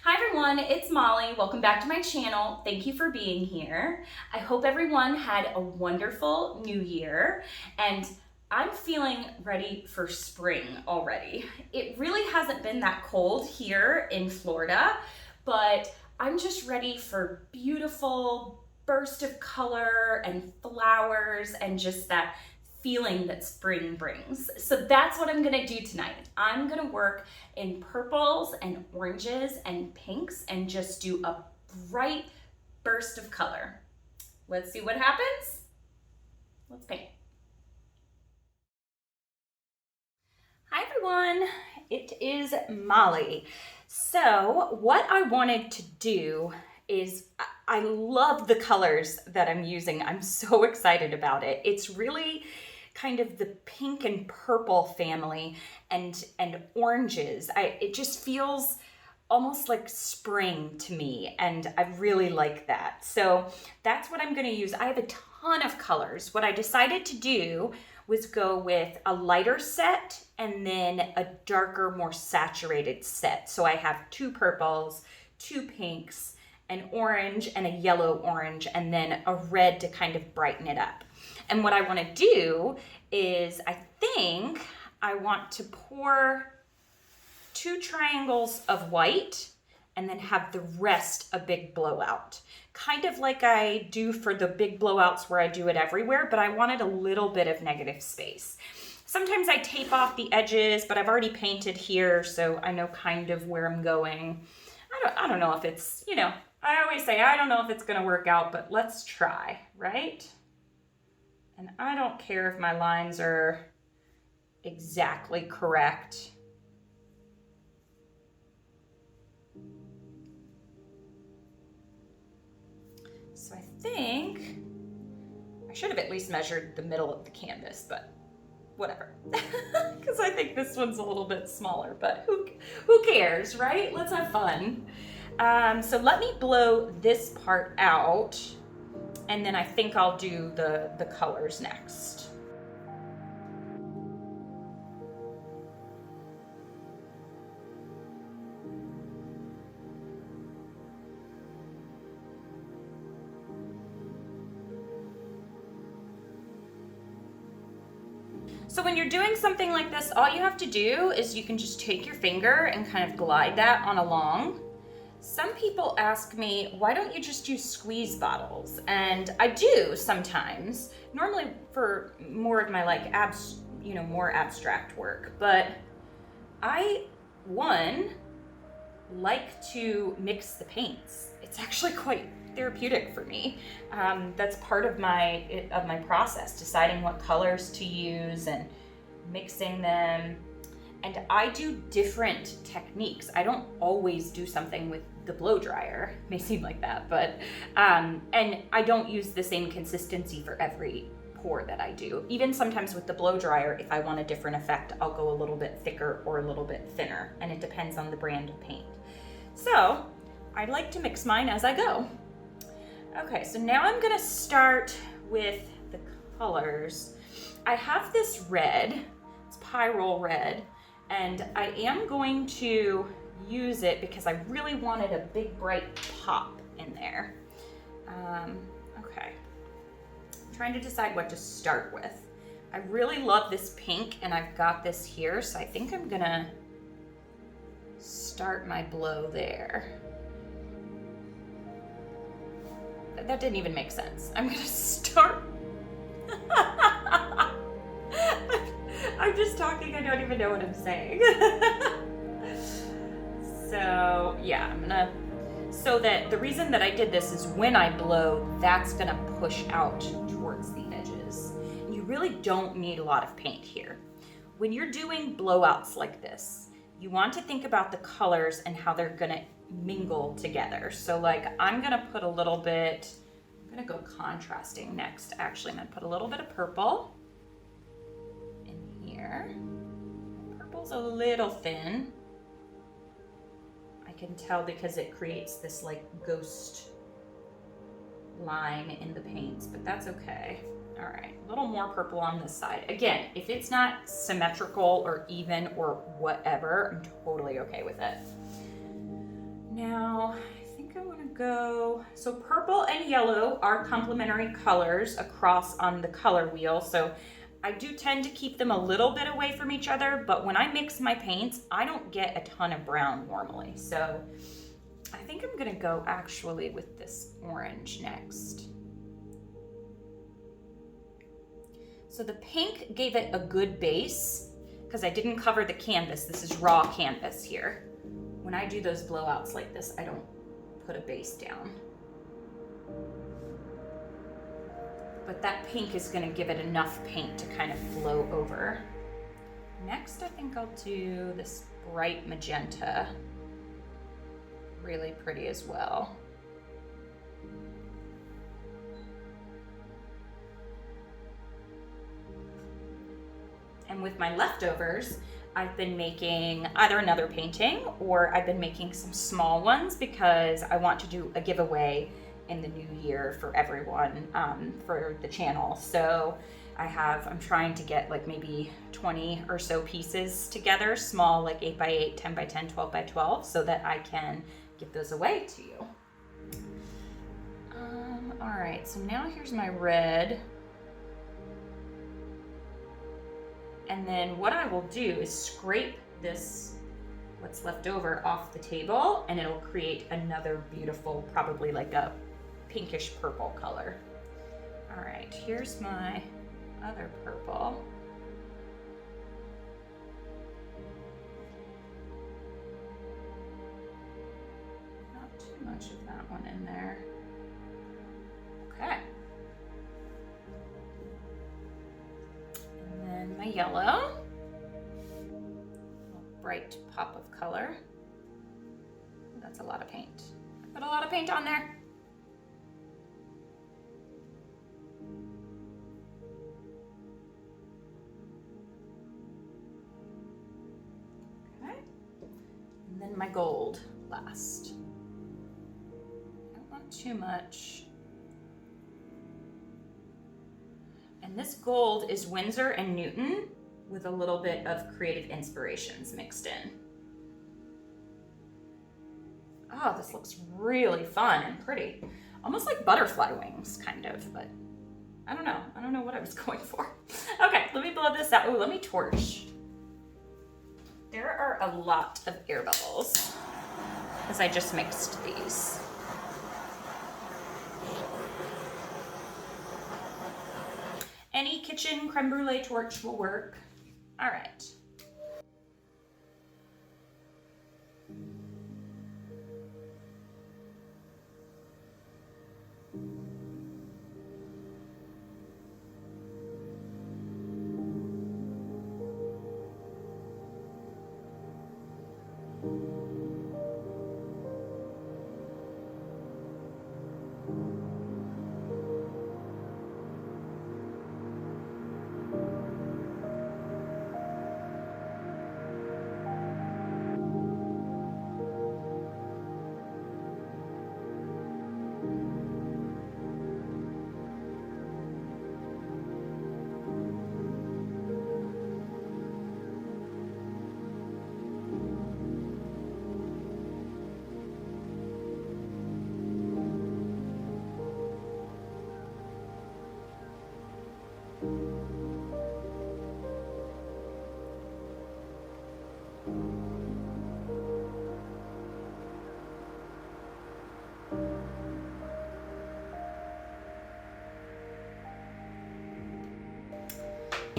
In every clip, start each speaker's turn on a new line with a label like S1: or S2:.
S1: Hi everyone, it's Molly. Welcome back to my channel. Thank you for being here. I hope everyone had a wonderful new year and I'm feeling ready for spring already. It really hasn't been that cold here in Florida, but I'm just ready for beautiful burst of color and flowers and just that feeling that spring brings. So that's what I'm gonna do tonight. I'm gonna work in purples and oranges and pinks and just do a bright burst of color. Let's see what happens. Let's paint. Hi everyone, it is Molly. So what I wanted to do is, I love the colors that I'm using. I'm so excited about it. It's really kind of the pink and purple family and oranges. It just feels almost like spring to me, and I really like that. So that's what I'm going to use. I have a ton of colors. What I decided to do was go with a lighter set and then a darker, more saturated set. So I have two purples, two pinks, an orange and a yellow orange, and then a red to kind of brighten it up. And what I want to do is, I think I want to pour 2 triangles of white and then have the rest a big blowout. Kind of like I do for the big blowouts where I do it everywhere, but I wanted a little bit of negative space. Sometimes I tape off the edges, but I've already painted here, so I know kind of where I'm going. I don't know if it's, I always say, I don't know if it's gonna work out, but let's try, right? And I don't care if my lines are exactly correct. So I think I should have at least measured the middle of the canvas, but whatever. Because I think this one's a little bit smaller, but who cares, right? Let's have fun. So let me blow this part out, and then I think I'll do the colors next. So when you're doing something like this, all you have to do is you can just take your finger and kind of glide that on along. Some people ask me, why don't you just use squeeze bottles? And I do sometimes, normally for more of my like more abstract work. But I, like to mix the paints. It's actually quite therapeutic for me. That's part of my process, deciding what colors to use and mixing them. And I do different techniques. I don't always do something with the blow dryer. It may seem like that, but and I don't use the same consistency for every pour that I do. Even sometimes with the blow dryer, if I want a different effect, I'll go a little bit thicker or a little bit thinner, and it depends on the brand of paint. So I like to mix mine as I go. Okay, so now I'm gonna start with the colors. I have this red, it's Pyrrole red, and I am going to use it because I really wanted a big bright pop in there. Okay, I'm trying to decide what to start with. I really love this pink, and I've got this here, so I think I'm gonna start my blow there. That didn't even make sense. I'm gonna start. I'm just talking, I don't even know what I'm saying. So yeah, so that the reason that I did this is when I blow, that's gonna push out towards the edges. You really don't need a lot of paint here. When you're doing blowouts like this, you want to think about the colors and how they're gonna mingle together. So like I'm gonna put a little bit, I'm gonna go contrasting next. Actually, I'm gonna put a little bit of purple in here. Purple's a little thin. I can tell because it creates this like ghost line in the paints, but that's okay. All right, a little more purple on this side. Again, if it's not symmetrical or even or whatever, I'm totally okay with it. Now want to go, so purple and yellow are complementary colors across on the color wheel. So I do tend to keep them a little bit away from each other, but when I mix my paints, I don't get a ton of brown normally. So I think I'm gonna go actually with this orange next. So the pink gave it a good base because I didn't cover the canvas. This is raw canvas here. When I do those blowouts like this, I don't put a base down. But that pink is gonna give it enough paint to kind of flow over. Next, I think I'll do this bright magenta. Really pretty as well. And with my leftovers, I've been making either another painting or I've been making some small ones because I want to do a giveaway in the new year for everyone for the channel. So I'm trying to get like maybe 20 or so pieces together, small, like 8x8, 10x10, 12x12, so that I can give those away to you. All right, so now here's my red. And then what I will do is scrape this, what's left over, off the table, and it'll create another beautiful, probably like a pinkish purple color. All right, here's my other purple. Not too much of that one in there. Okay. And then my yellow. A bright pop of color. That's a lot of paint. Put a lot of paint on there. And then my gold last. Don't want too much. And this gold is Winsor and Newton with a little bit of Creative Inspirations mixed in. Oh, this looks really fun and pretty. Almost like butterfly wings, kind of, but I don't know. I don't know what I was going for. Okay, let me blow this out. Oh, let me torch. There are a lot of air bubbles because I just mixed these. Any kitchen creme brulee torch will work. All right.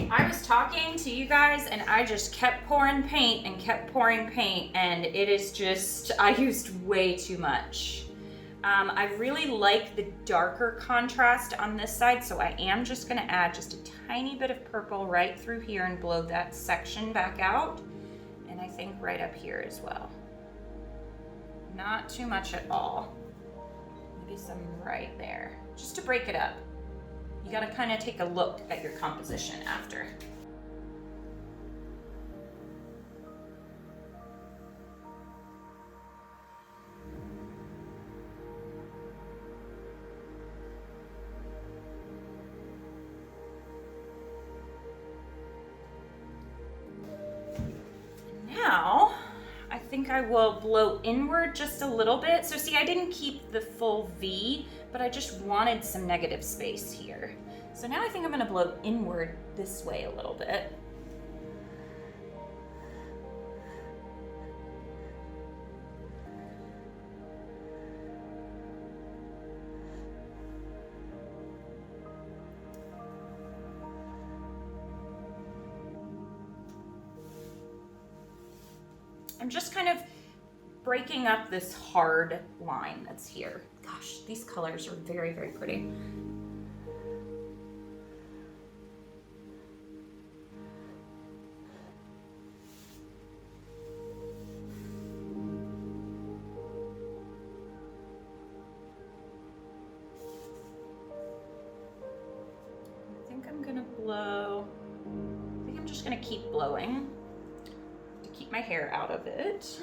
S1: I was talking to you guys and I just kept pouring paint and it is just, I used way too much. I really like the darker contrast on this side, so I am just gonna add just a tiny bit of purple right through here and blow that section back out. And I think right up here as well. Not too much at all. Maybe some right there, just to break it up. You gotta kind of take a look at your composition after. Now, I think I will blow inward just a little bit. So see, I didn't keep the full V, but I just wanted some negative space here. So now I think I'm gonna blow inward this way a little bit. I'm just kind of breaking up this hard line that's here. Gosh, these colors are very, very pretty. I think I'm just gonna keep blowing to keep my hair out of it.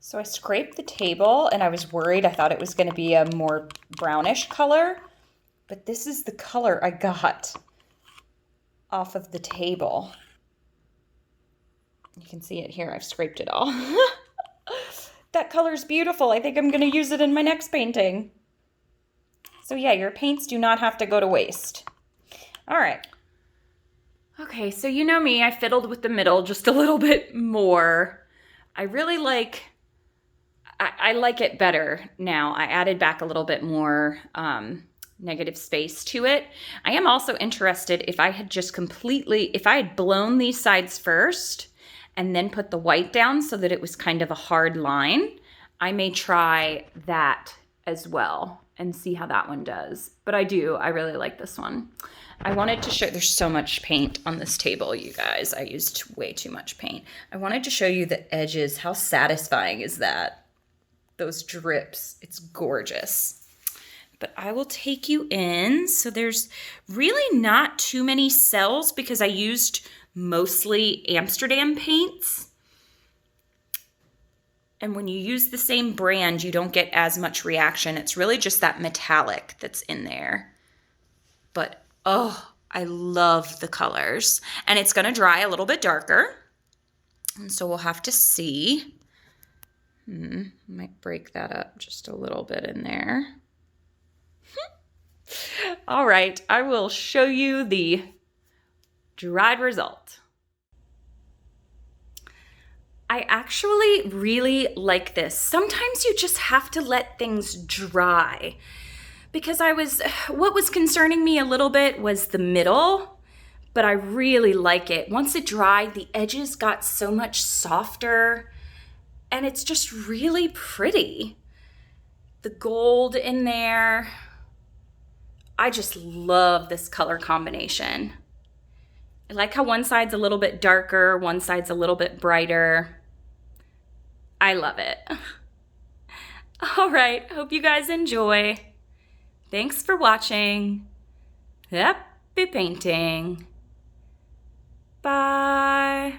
S1: So I scraped the table and I was worried. I thought it was going to be a more brownish color, but this is the color I got off of the table. You can see it here. I've scraped it all. That color's beautiful. I think I'm going to use it in my next painting. So yeah, your paints do not have to go to waste. All right. Okay, so you know me, I fiddled with the middle just a little bit more. I really like it better now. I added back a little bit more negative space to it. I am also interested if I had blown these sides first and then put the white down so that it was kind of a hard line. I may try that as well and see how that one does. But I really like this one. I wanted to show, there's so much paint on this table, you guys. I used way too much paint. I wanted to show you the edges. How satisfying is that? Those drips, it's gorgeous. But I will take you in. So there's really not too many cells because I used mostly Amsterdam paints. And when you use the same brand, you don't get as much reaction. It's really just that metallic that's in there. But oh, I love the colors. And it's gonna dry a little bit darker. And so we'll have to see. Might break that up just a little bit in there. All right, I will show you the dried result. I actually really like this. Sometimes you just have to let things dry because what was concerning me a little bit was the middle, but I really like it. Once it dried, the edges got so much softer. And it's just really pretty. The gold in there. I just love this color combination. I like how one side's a little bit darker, one side's a little bit brighter. I love it. All right, hope you guys enjoy. Thanks for watching. Happy painting. Bye.